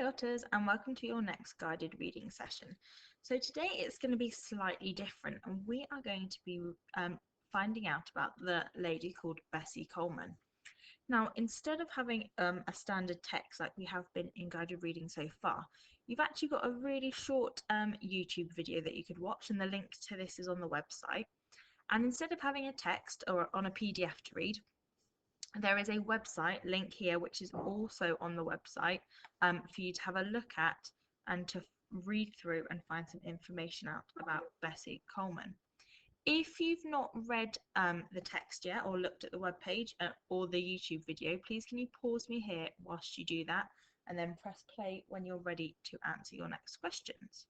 Hi Otters, and welcome to your next guided reading session. So today it's going to be slightly different, and we are going to be finding out about the lady called Bessie Coleman. Now, instead of having a standard text like we have been in guided reading so far, you've actually got a really short YouTube video that you could watch, and the link to this is on the website. And instead of having a text or on a PDF to read, there is a website link here which is also on the website for you to have a look at and to read through and find some information out about Bessie Coleman. If you've not read the text yet or looked at the webpage or the YouTube video, please can you pause me here whilst you do that and then press play when you're ready to answer your next questions.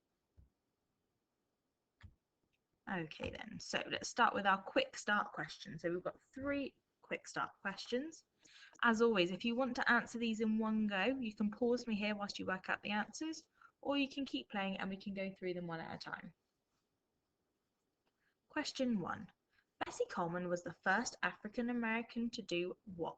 Okay then, so let's start with our quick start questions. So we've got 3 quick start questions. As always, if you want to answer these in one go, you can pause me here whilst you work out the answers, or you can keep playing and we can go through them one at a time. Question 1. Bessie Coleman was the first African American to do what?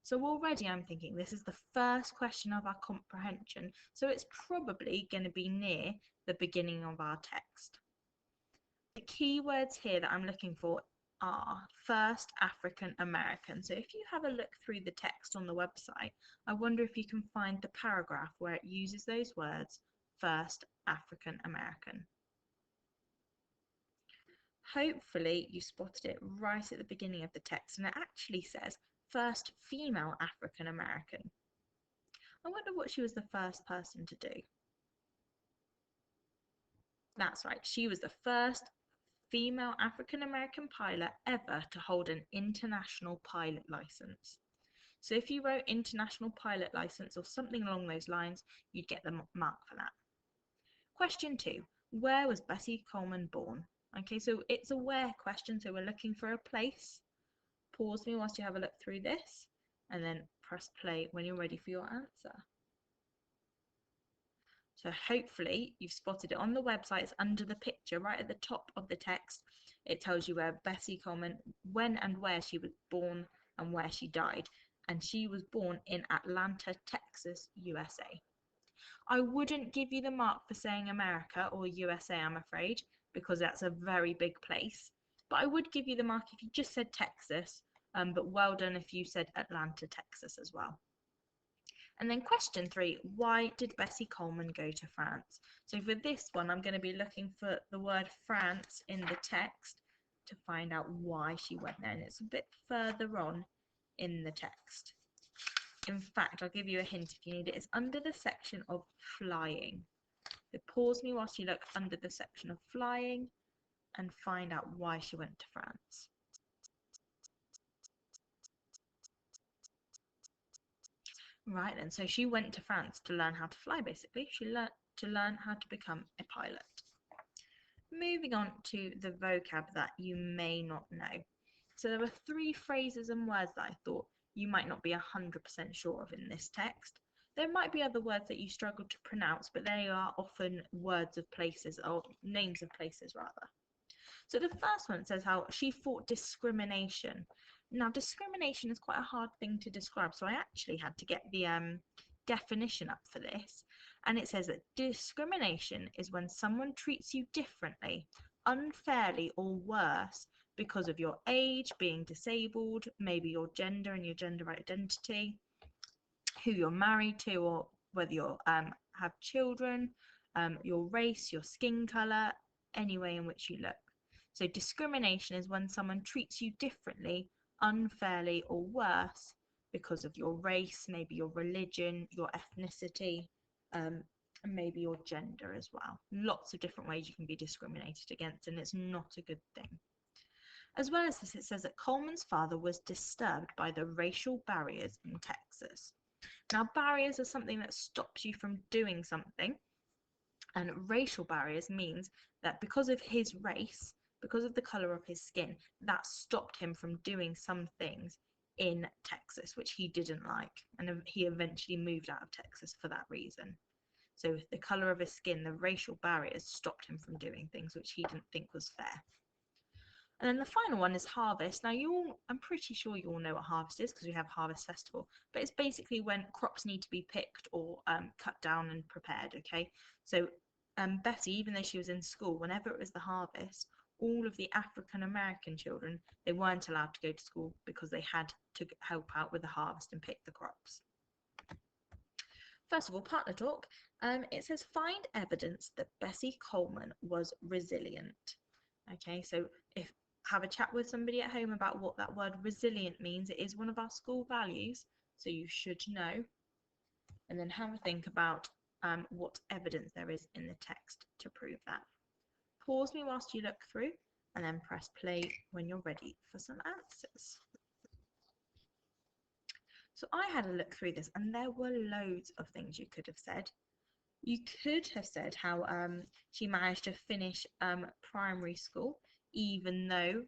So already I'm thinking this is the first question of our comprehension, so it's probably going to be near the beginning of our text. The key words here that I'm looking for are first African American. So if you have a look through the text on the website, I wonder if you can find the paragraph where it uses those words, first African American. Hopefully you spotted it right at the beginning of the text, and it actually says first female African American. I wonder what she was the first person to do. That's right, she was the first female African-American pilot ever to hold an international pilot license. So if you wrote international pilot license or something along those lines, you'd get the mark for that. Question 2, where was Bessie Coleman born? Okay, so it's a where question, so we're looking for a place. Pause me whilst you have a look through this, and then press play when you're ready for your answer. So hopefully you've spotted it on the website. It's under the picture, right at the top of the text. It tells you where Bessie Coleman, when and where she was born and where she died. And she was born in Atlanta, Texas, USA. I wouldn't give you the mark for saying America or USA, I'm afraid, because that's a very big place. But I would give you the mark if you just said Texas, but well done if you said Atlanta, Texas as well. And then question 3, why did Bessie Coleman go to France? So for this one, I'm going to be looking for the word France in the text to find out why she went there. And it's a bit further on in the text. In fact, I'll give you a hint if you need it. It's under the section of flying. So pause me whilst you look under the section of flying and find out why she went to France. Right then, so she went to France to learn how to fly, basically. She learned to learn how to become a pilot. Moving on to the vocab that you may not know. So there were 3 phrases and words that I thought you might not be 100% sure of in this text. There might be other words that you struggle to pronounce, but they are often words of places, or names of places rather. So the first one says how she fought discrimination. Now, discrimination is quite a hard thing to describe, so I actually had to get the definition up for this. And it says that discrimination is when someone treats you differently, unfairly, or worse because of your age, being disabled, maybe your gender and your gender identity, who you're married to, or whether you have children, your race, your skin color, any way in which you look. So discrimination is when someone treats you differently, unfairly, or worse because of your race, maybe your religion, your ethnicity, and maybe your gender as well. Lots of different ways you can be discriminated against, and it's not a good thing. As well as this, it says that Coleman's father was disturbed by the racial barriers in Texas. Now, barriers are something that stops you from doing something, and racial barriers means that because of his race, because of the color of his skin, that stopped him from doing some things in Texas, which he didn't like, and he eventually moved out of Texas for that reason. So the color of his skin, the racial barriers stopped him from doing things which he didn't think was fair. And then the final one is harvest. Now, I'm pretty sure you all know what harvest is because we have Harvest Festival, but it's basically when crops need to be picked or cut down and prepared, okay? So Bessie, even though she was in school, whenever it was the harvest, all of the African American children, they weren't allowed to go to school because they had to help out with the harvest and pick the crops. First of all, partner talk. It says find evidence that Bessie Coleman was resilient. Okay, so if have a chat with somebody at home about what that word resilient means. It is one of our school values, so you should know. And then have a think about what evidence there is in the text to prove that. Pause me whilst you look through, and then press play when you're ready for some answers. So I had a look through this, and there were loads of things you could have said. You could have said how she managed to finish primary school, even though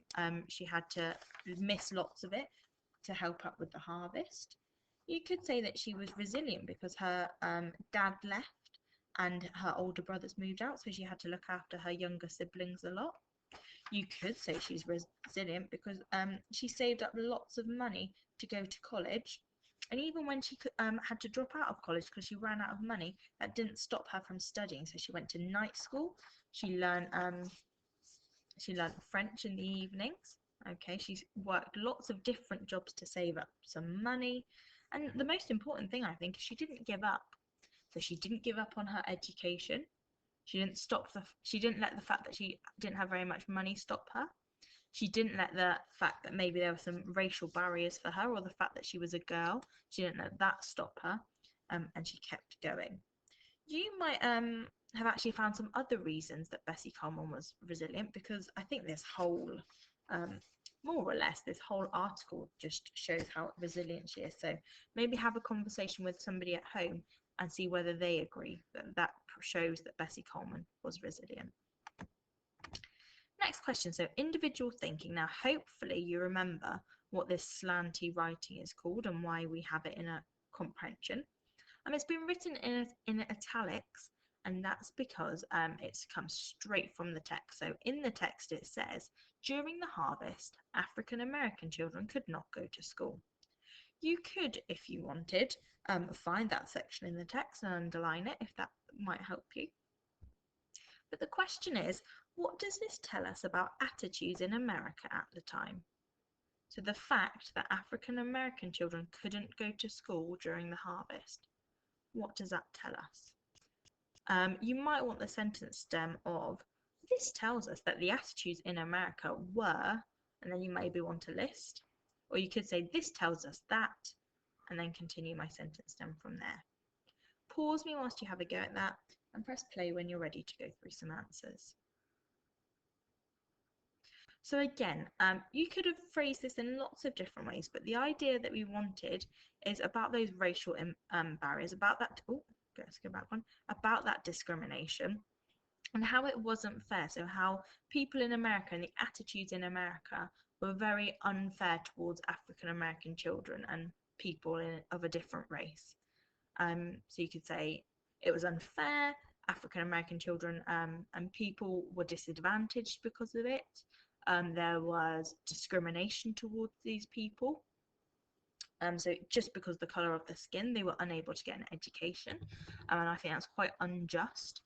she had to miss lots of it to help up with the harvest. You could say that she was resilient because her dad left and her older brothers moved out, so she had to look after her younger siblings a lot. You could say she's resilient because she saved up lots of money to go to college. And even when she had to drop out of college because she ran out of money, that didn't stop her from studying. So she went to night school. She learned French in the evenings. Okay, she's worked lots of different jobs to save up some money. And the most important thing, I think, is she didn't give up. So she didn't give up on her education. She didn't let the fact that she didn't have very much money stop her. She didn't let the fact that maybe there were some racial barriers for her, or the fact that she was a girl, she didn't let that stop her, and she kept going. You might have actually found some other reasons that Bessie Coleman was resilient, because I think this whole, more or less, this whole article just shows how resilient she is. So maybe have a conversation with somebody at home and see whether they agree that that shows that Bessie Coleman was resilient. Next question, so individual thinking. Now, hopefully you remember what this slanty writing is called and why we have it in a comprehension. It's been written in italics, and that's because it comes straight from the text. So in the text it says, during the harvest, African American children could not go to school. You could, if you wanted, find that section in the text and underline it if that might help you. But the question is, what does this tell us about attitudes in America at the time? So the fact that African American children couldn't go to school during the harvest, what does that tell us? You might want the sentence stem of, this tells us that the attitudes in America were, and then you maybe want to list, or you could say, this tells us that, and then continue my sentence stem from there. Pause me whilst you have a go at that, and press play when you're ready to go through some answers. So again, you could have phrased this in lots of different ways, but the idea that we wanted is about those racial barriers, about that, let's go back one, about that discrimination and how it wasn't fair. So how people in America and the attitudes in America were very unfair towards African American children and people of a different race. So you could say it was unfair, African American children and people were disadvantaged because of it. There was discrimination towards these people. So just because of the colour of their skin, they were unable to get an education. And I think that's quite unjust.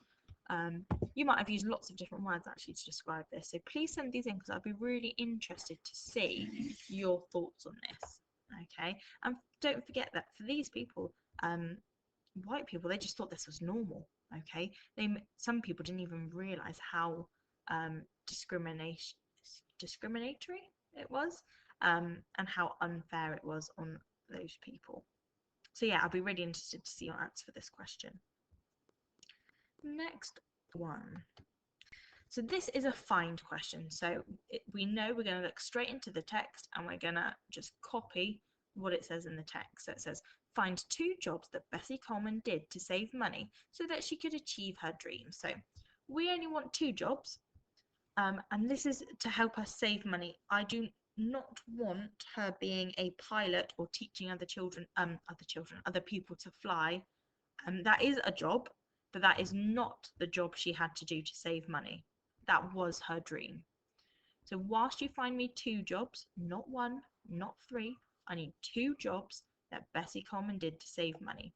You might have used lots of different words actually to describe this. So please send these in because I'd be really interested to see your thoughts on this. Okay, and don't forget that for these people, white people, they just thought this was normal. Okay, some people didn't even realise how discriminatory it was, and how unfair it was on those people. So yeah, I'll be really interested to see your answer for this question. Next one. So this is a find question. So we know we're going to look straight into the text and we're going to just copy what it says in the text. So it says, find 2 jobs that Bessie Coleman did to save money so that she could achieve her dreams. So we only want 2 jobs. And this is to help us save money. I do not want her being a pilot or teaching other people to fly. That is a job, but that is not the job she had to do to save money. That was her dream. So whilst you find me 2 jobs, not 1, not 3, I need 2 jobs that Bessie Coleman did to save money.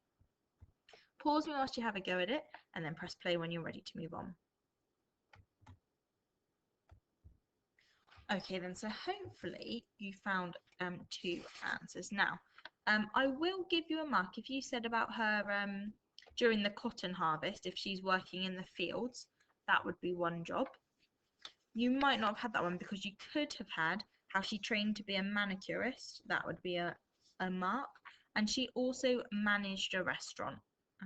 Pause me whilst you have a go at it, and then press play when you're ready to move on. Okay then, so hopefully you found 2 answers. Now, I will give you a mark if you said about her during the cotton harvest, if she's working in the fields, that would be 1 job. You might not have had that one because you could have had how she trained to be a manicurist, that would be a mark, and she also managed a restaurant.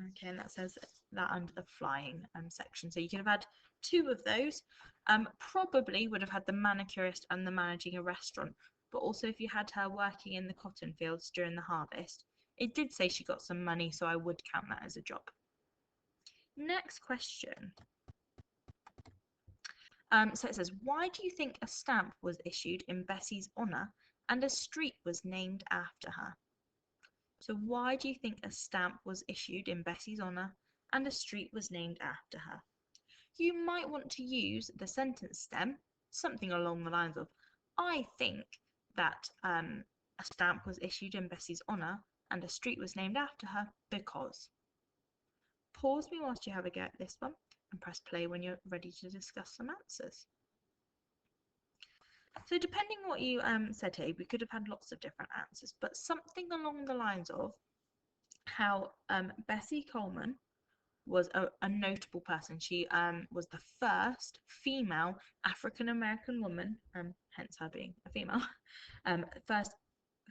Okay, and that says that under the flying section. So you could have had 2 of those. Probably would have had the manicurist and the managing a restaurant, but also if you had her working in the cotton fields during the harvest, it did say she got some money, so I would count that as a job. Next question. So it says, why do you think a stamp was issued in Bessie's honour and a street was named after her? So why do you think a stamp was issued in Bessie's honour and a street was named after her? You might want to use the sentence stem, something along the lines of, I think that a stamp was issued in Bessie's honour and a street was named after her because. Pause me whilst you have a go at this one and press play when you're ready to discuss some answers. So depending on what you said here, we could have had lots of different answers, but something along the lines of how Bessie Coleman was a notable person. She was the first female African-American woman, hence her being a female, first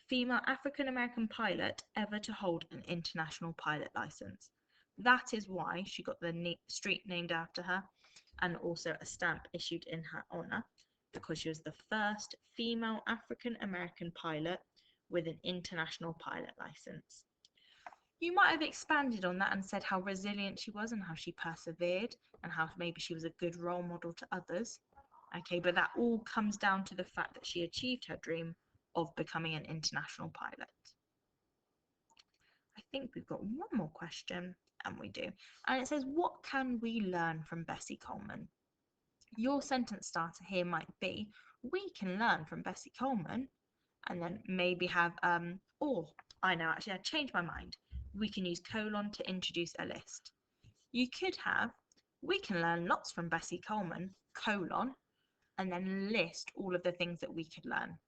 female African-American pilot ever to hold an international pilot license. That is why she got the street named after her and also a stamp issued in her honor, because she was the first female African-American pilot with an international pilot license. You might have expanded on that and said how resilient she was and how she persevered and how maybe she was a good role model to others. Okay, but that all comes down to the fact that she achieved her dream of becoming an international pilot. I think we've got one more question, and we do. And it says, what can we learn from Bessie Coleman? Your sentence starter here might be, we can learn from Bessie Coleman, and then maybe have, or I know, actually, I changed my mind. We can use colon to introduce a list. You could have, we can learn lots from Bessie Coleman, colon, and then list all of the things that we could learn.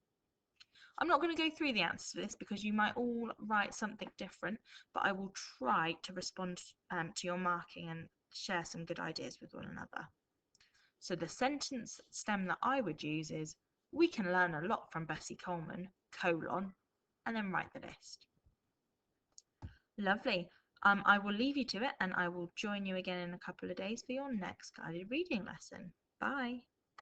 I'm not going to go through the answers to this because you might all write something different, but I will try to respond to your marking and share some good ideas with one another. So the sentence stem that I would use is, we can learn a lot from Bessie Coleman, colon, and then write the list. Lovely. I will leave you to it and I will join you again in a couple of days for your next guided reading lesson. Bye.